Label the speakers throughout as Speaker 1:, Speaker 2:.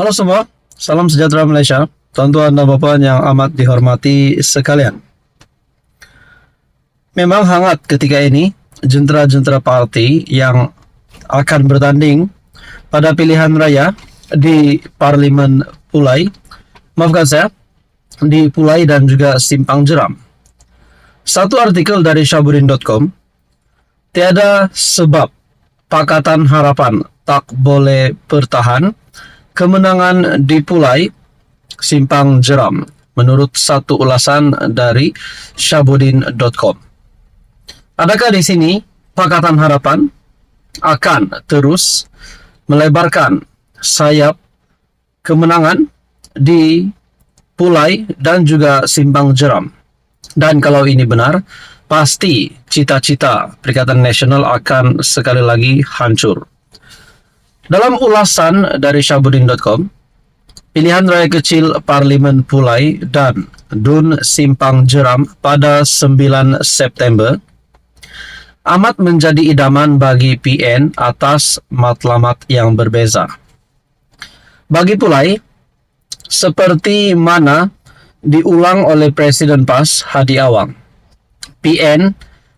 Speaker 1: Halo semua, salam sejahtera Malaysia, tuan-tuan dan puan yang amat dihormati sekalian. Memang hangat ketika ini jentera-jentera parti yang akan bertanding pada pilihan raya di Parlimen Pulai, di Pulai dan juga Simpang Jeram. Satu artikel dari Syahbudin.com, tiada sebab Pakatan Harapan tak boleh bertahan, kemenangan di Pulai, Simpang Jeram, menurut satu ulasan dari Syahbudin.com. Adakah di sini Pakatan Harapan akan terus melebarkan sayap kemenangan di Pulai dan juga Simpang Jeram? Dan kalau ini benar, pasti cita-cita Perikatan Nasional akan sekali lagi hancur. Dalam ulasan dari Syahbudin.com, pilihan raya kecil Parlimen Pulai dan DUN Simpang Jeram pada 9 September amat menjadi idaman bagi PN atas matlamat yang berbeza. Bagi Pulai, seperti mana diulang oleh Presiden PAS Hadi Awang, PN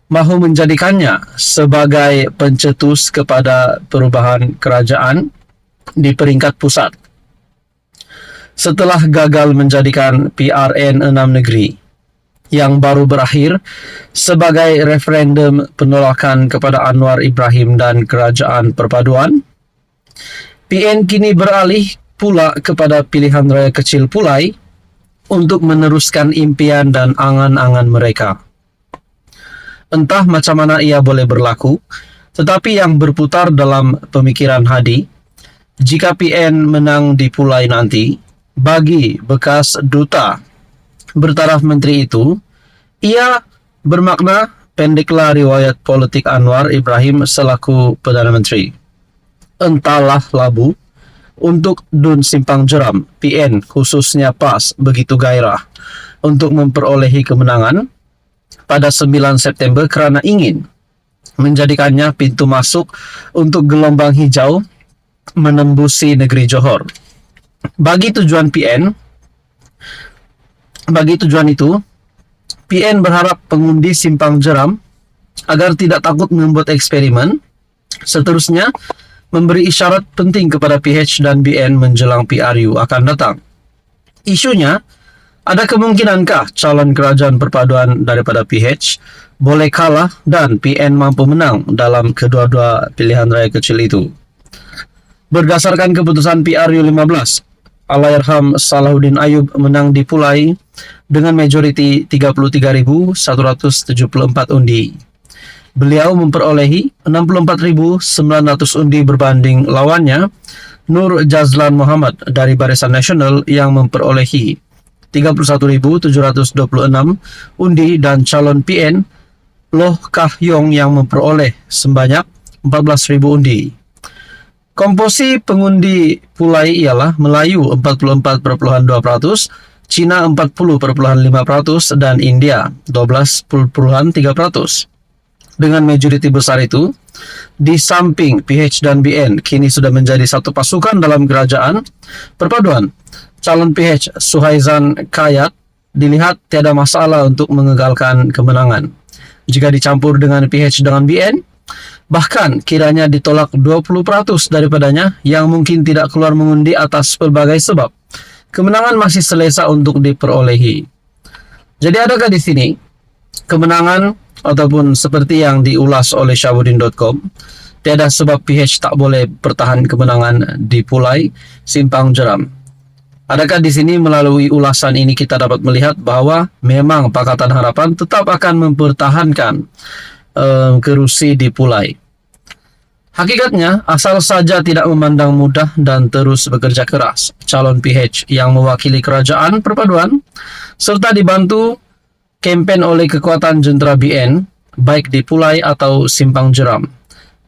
Speaker 1: mahu menjadikannya sebagai pencetus kepada perubahan kerajaan di peringkat pusat. Setelah gagal menjadikan PRN 6 negeri yang baru berakhir sebagai referendum penolakan kepada Anwar Ibrahim dan Kerajaan Perpaduan, PN kini beralih pula kepada pilihan raya kecil Pulai untuk meneruskan impian dan angan-angan mereka. Entah macam mana ia boleh berlaku, tetapi yang berputar dalam pemikiran Hadi, jika PN menang di Pulai nanti, bagi bekas duta bertaraf menteri itu, ia bermakna pendeklah riwayat politik Anwar Ibrahim selaku Perdana Menteri. Entahlah labu, untuk DUN Simpang Jeram, PN khususnya PAS begitu gairah untuk memperolehi kemenangan pada 9 September kerana ingin menjadikannya pintu masuk untuk gelombang hijau menembusi negeri Johor. Bagi tujuan itu, PN berharap pengundi Simpang Jeram agar tidak takut membuat eksperimen, seterusnya memberi isyarat penting kepada PH dan BN menjelang PRU akan datang. Isunya, ada kemungkinankah calon kerajaan perpaduan daripada PH boleh kalah dan PN mampu menang dalam kedua-dua pilihan raya kecil itu? Berdasarkan keputusan PRU 15, Allahyarham Salahuddin Ayub menang di Pulai dengan majoriti 33.174 undi. Beliau memperolehi 64.900 undi berbanding lawannya Nur Jazlan Muhammad dari Barisan Nasional yang memperolehi 31.726 undi dan calon PN Loh Kah Yong yang memperoleh sebanyak 14.000 undi. Komposi pengundi Pulai ialah Melayu 44,2%, Cina 40,5% dan India 12,3%. Dengan majoriti besar itu, di samping PH dan BN kini sudah menjadi satu pasukan dalam kerajaan perpaduan, calon PH Suhaizan Kayat dilihat tiada masalah untuk mengegalkan kemenangan. Jika dicampur dengan PH dengan BN, bahkan kiranya ditolak 20% daripadanya yang mungkin tidak keluar mengundi atas pelbagai sebab, kemenangan masih selesa untuk diperolehi. Jadi adakah di sini kemenangan ataupun seperti yang diulas oleh Syahbudin.com, tiada sebab PH tak boleh bertahan kemenangan di Pulai, Simpang Jeram? Adakah di sini melalui ulasan ini kita dapat melihat bahawa memang Pakatan Harapan tetap akan mempertahankan kerusi di Pulai? Hakikatnya, asal saja tidak memandang mudah dan terus bekerja keras, calon PH yang mewakili kerajaan perpaduan serta dibantu kempen oleh kekuatan jentera BN, baik di Pulai atau Simpang Jeram,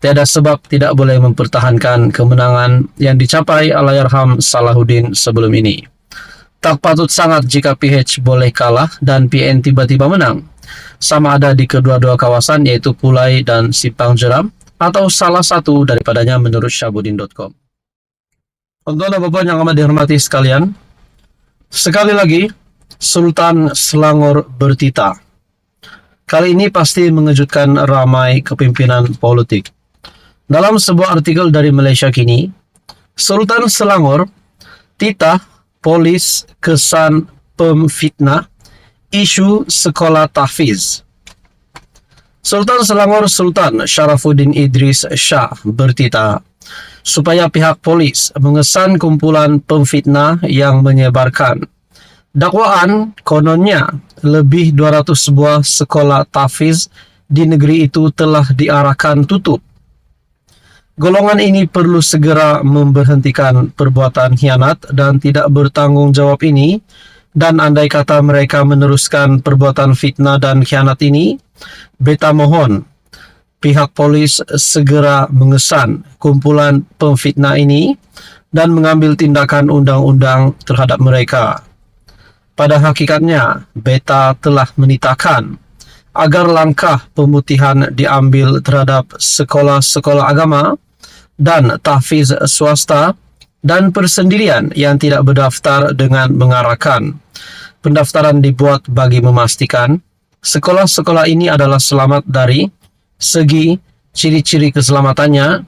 Speaker 1: tiada sebab tidak boleh mempertahankan kemenangan yang dicapai Allahyarham Salahuddin sebelum ini. Tak patut sangat jika PH boleh kalah dan PN tiba-tiba menang, sama ada di kedua-dua kawasan yaitu Pulai dan Simpang Jeram, atau salah satu daripadanya menurut Syahbudin.com. Untuk Bapak yang amat dihormati sekalian, sekali lagi Sultan Selangor bertita. Kali ini pasti mengejutkan ramai kepimpinan politik. Dalam sebuah artikel dari Malaysia Kini, Sultan Selangor titah polis kesan pemfitnah isu sekolah tahfiz. Sultan Selangor Sultan Sharafuddin Idris Shah bertitah supaya pihak polis mengesan kumpulan pemfitnah yang menyebarkan dakwaan kononnya lebih 200 sebuah sekolah tahfiz di negeri itu telah diarahkan tutup. Golongan ini perlu segera memberhentikan perbuatan khianat dan tidak bertanggung jawab ini, dan andai kata mereka meneruskan perbuatan fitnah dan khianat ini, beta mohon pihak polis segera mengesan kumpulan pemfitnah ini dan mengambil tindakan undang-undang terhadap mereka. Pada hakikatnya, beta telah menitahkan agar langkah pemutihan diambil terhadap sekolah-sekolah agama dan tahfiz swasta dan persendirian yang tidak berdaftar dengan mengarahkan pendaftaran dibuat bagi memastikan sekolah-sekolah ini adalah selamat dari segi ciri-ciri keselamatannya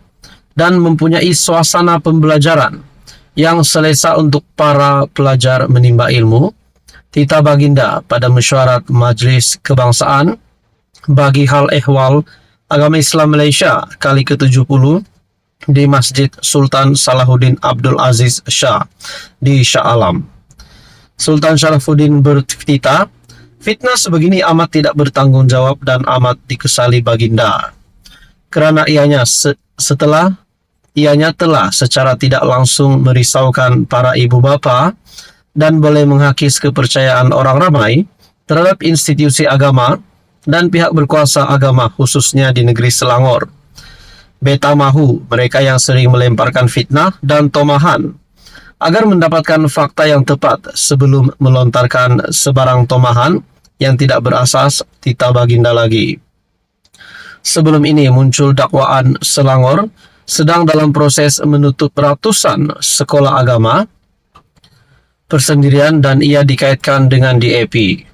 Speaker 1: dan mempunyai suasana pembelajaran yang selesa untuk para pelajar menimba ilmu. Titah Baginda pada mesyuarat Majlis Kebangsaan bagi hal ehwal agama Islam Malaysia kali ke-70 di Masjid Sultan Salahuddin Abdul Aziz Shah di Shah Alam. Sultan Sharafuddin bertitah, fitnah sebegini amat tidak bertanggung jawab dan amat dikesali Baginda, kerana ianya telah secara tidak langsung merisaukan para ibu bapa dan boleh menghakis kepercayaan orang ramai terhadap institusi agama dan pihak berkuasa agama khususnya di negeri Selangor. Beta mahu mereka yang sering melemparkan fitnah dan tomahan agar mendapatkan fakta yang tepat sebelum melontarkan sebarang tomahan yang tidak berasas. Titah Baginda lagi. Sebelum ini muncul dakwaan Selangor sedang dalam proses menutup ratusan sekolah agama persendirian dan ia dikaitkan dengan DAP.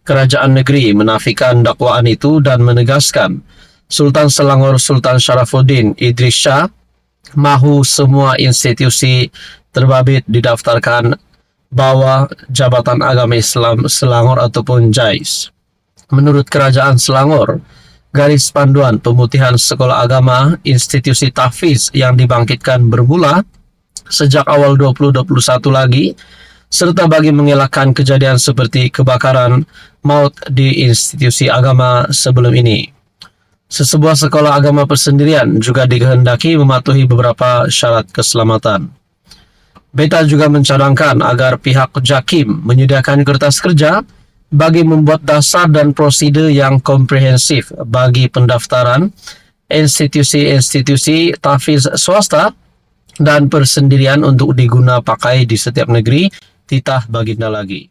Speaker 1: Kerajaan negeri menafikan dakwaan itu dan menegaskan Sultan Selangor Sultan Sharafuddin Idris Shah mahu semua institusi terbabit didaftarkan bawah Jabatan Agama Islam Selangor ataupun JAIS. Menurut Kerajaan Selangor, garis panduan pemutihan sekolah agama institusi tahfiz yang dibangkitkan bermula sejak awal 2021 lagi, serta bagi mengelakkan kejadian seperti kebakaran maut di institusi agama sebelum ini. Sesebuah sekolah agama persendirian juga dikehendaki mematuhi beberapa syarat keselamatan. Beta juga mencadangkan agar pihak JAKIM menyediakan kertas kerja bagi membuat dasar dan prosedur yang komprehensif bagi pendaftaran institusi-institusi tahfiz swasta dan persendirian untuk diguna pakai di setiap negeri. Titah Baginda lagi.